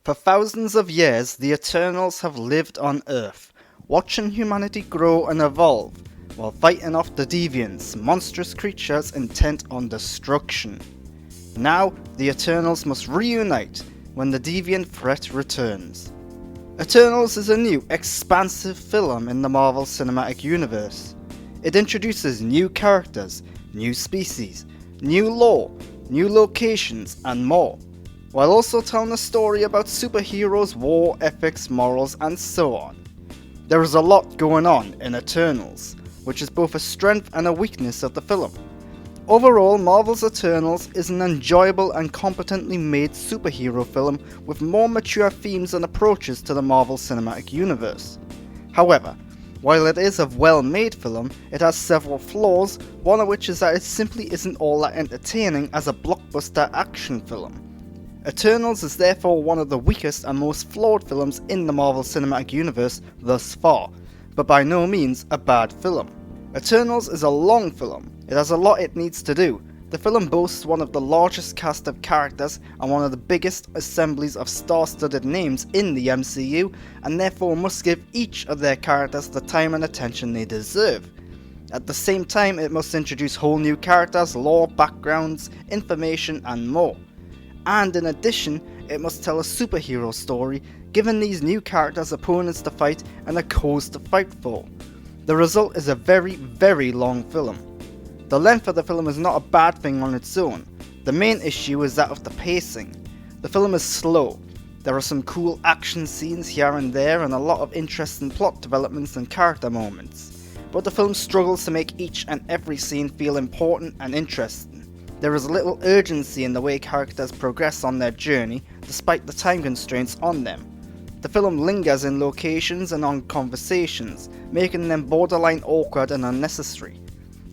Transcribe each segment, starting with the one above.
For thousands of years, the Eternals have lived on Earth, watching humanity grow and evolve, while fighting off the Deviants, monstrous creatures intent on destruction. Now, the Eternals must reunite when the Deviant threat returns. Eternals is a new, expansive film in the Marvel Cinematic Universe. It introduces new characters, new species, new lore, new locations, and more, while also telling a story about superheroes, war, ethics, morals, and so on. There is a lot going on in Eternals, which is both a strength and a weakness of the film. Overall, Marvel's Eternals is an enjoyable and competently made superhero film with more mature themes and approaches to the Marvel Cinematic Universe. However, while it is a well-made film, it has several flaws, one of which is that it simply isn't all that entertaining as a blockbuster action film. Eternals is therefore one of the weakest and most flawed films in the Marvel Cinematic Universe thus far, but by no means a bad film. Eternals is a long film. It has a lot it needs to do. The film boasts one of the largest cast of characters and one of the biggest assemblies of star-studded names in the MCU, and therefore must give each of their characters the time and attention they deserve. At the same time, it must introduce whole new characters, lore, backgrounds, information, and more. And in addition, it must tell a superhero story, giving these new characters opponents to fight and a cause to fight for. The result is a very, very long film. The length of the film is not a bad thing on its own. The main issue is that of the pacing. The film is slow. There are some cool action scenes here and there and a lot of interesting plot developments and character moments, but the film struggles to make each and every scene feel important and interesting. There is little urgency in the way characters progress on their journey, despite the time constraints on them. The film lingers in locations and on conversations, making them borderline awkward and unnecessary.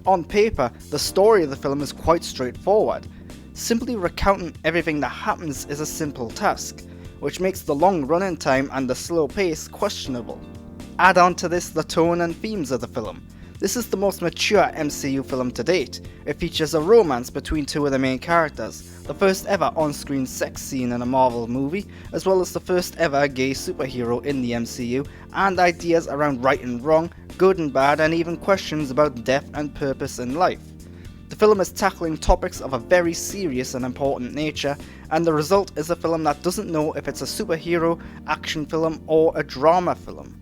On paper, the story of the film is quite straightforward. Simply recounting everything that happens is a simple task, which makes the long running time and the slow pace questionable. Add on to this the tone and themes of the film. This is the most mature MCU film to date. It features a romance between two of the main characters, the first ever on-screen sex scene in a Marvel movie, as well as the first ever gay superhero in the MCU, and ideas around right and wrong, good and bad, and even questions about death and purpose in life. The film is tackling topics of a very serious and important nature, and the result is a film that doesn't know if it's a superhero, action film, or a drama film.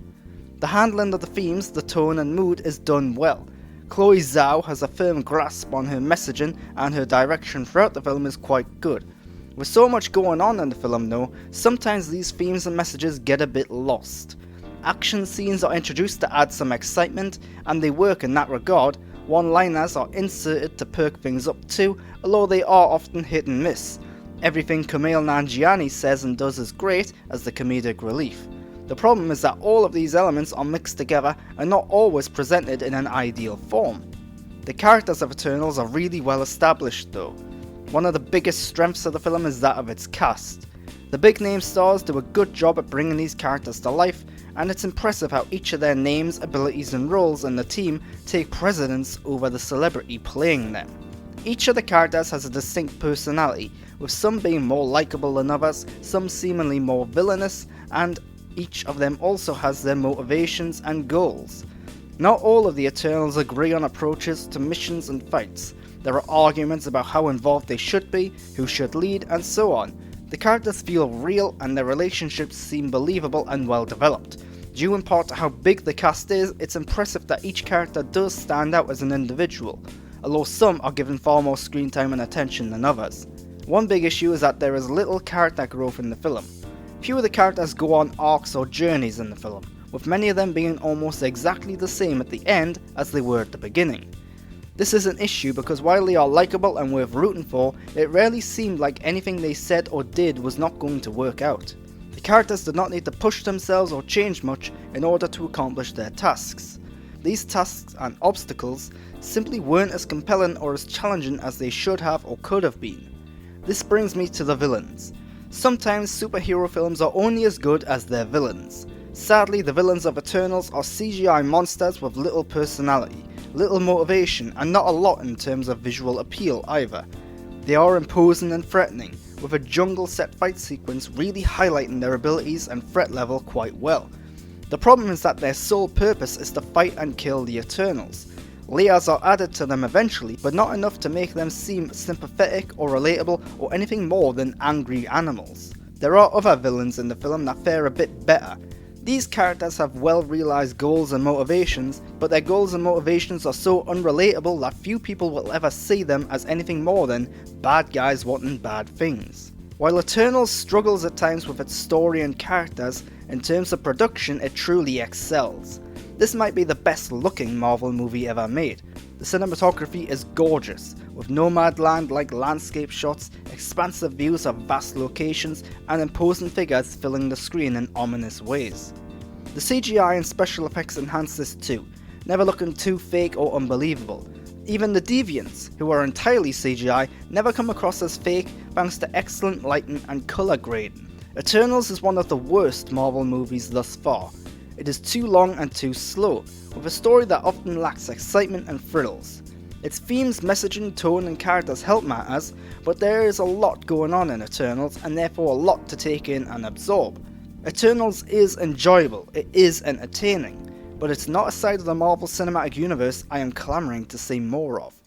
The handling of the themes, the tone and mood is done well. Chloe Zhao has a firm grasp on her messaging, and her direction throughout the film is quite good. With so much going on in the film though, sometimes these themes and messages get a bit lost. Action scenes are introduced to add some excitement, and they work in that regard. One-liners are inserted to perk things up too, although they are often hit and miss. Everything Kumail Nanjiani says and does is great as the comedic relief. The problem is that all of these elements are mixed together and not always presented in an ideal form. The characters of Eternals are really well established though. One of the biggest strengths of the film is that of its cast. The big name stars do a good job at bringing these characters to life, and it's impressive how each of their names, abilities and roles in the team take precedence over the celebrity playing them. Each of the characters has a distinct personality, with some being more likeable than others, some seemingly more villainous, and each of them also has their motivations and goals. Not all of the Eternals agree on approaches to missions and fights. There are arguments about how involved they should be, who should lead, and so on. The characters feel real and their relationships seem believable and well developed. Due in part to how big the cast is, it's impressive that each character does stand out as an individual, although some are given far more screen time and attention than others. One big issue is that there is little character growth in the film. Few of the characters go on arcs or journeys in the film, with many of them being almost exactly the same at the end as they were at the beginning. This is an issue because while they are likeable and worth rooting for, it rarely seemed like anything they said or did was not going to work out. The characters did not need to push themselves or change much in order to accomplish their tasks. These tasks and obstacles simply weren't as compelling or as challenging as they should have or could have been. This brings me to the villains. Sometimes superhero films are only as good as their villains. Sadly, the villains of Eternals are CGI monsters with little personality, little motivation, and not a lot in terms of visual appeal either. They are imposing and threatening, with a jungle set fight sequence really highlighting their abilities and threat level quite well. The problem is that their sole purpose is to fight and kill the Eternals. Layers are added to them eventually, but not enough to make them seem sympathetic or relatable or anything more than angry animals. There are other villains in the film that fare a bit better. These characters have well realised goals and motivations, but their goals and motivations are so unrelatable that few people will ever see them as anything more than bad guys wanting bad things. While Eternals struggles at times with its story and characters, in terms of production it truly excels. This might be the best looking Marvel movie ever made. The cinematography is gorgeous, with Nomadland-like landscape shots, expansive views of vast locations, and imposing figures filling the screen in ominous ways. The CGI and special effects enhance this too, never looking too fake or unbelievable. Even the Deviants, who are entirely CGI, never come across as fake thanks to excellent lighting and colour grading. Eternals is one of the worst Marvel movies thus far. It is too long and too slow, with a story that often lacks excitement and thrills. Its themes, messaging, tone and characters help matters, but there is a lot going on in Eternals and therefore a lot to take in and absorb. Eternals is enjoyable, it is entertaining, but it's not a side of the Marvel Cinematic Universe I am clamouring to see more of.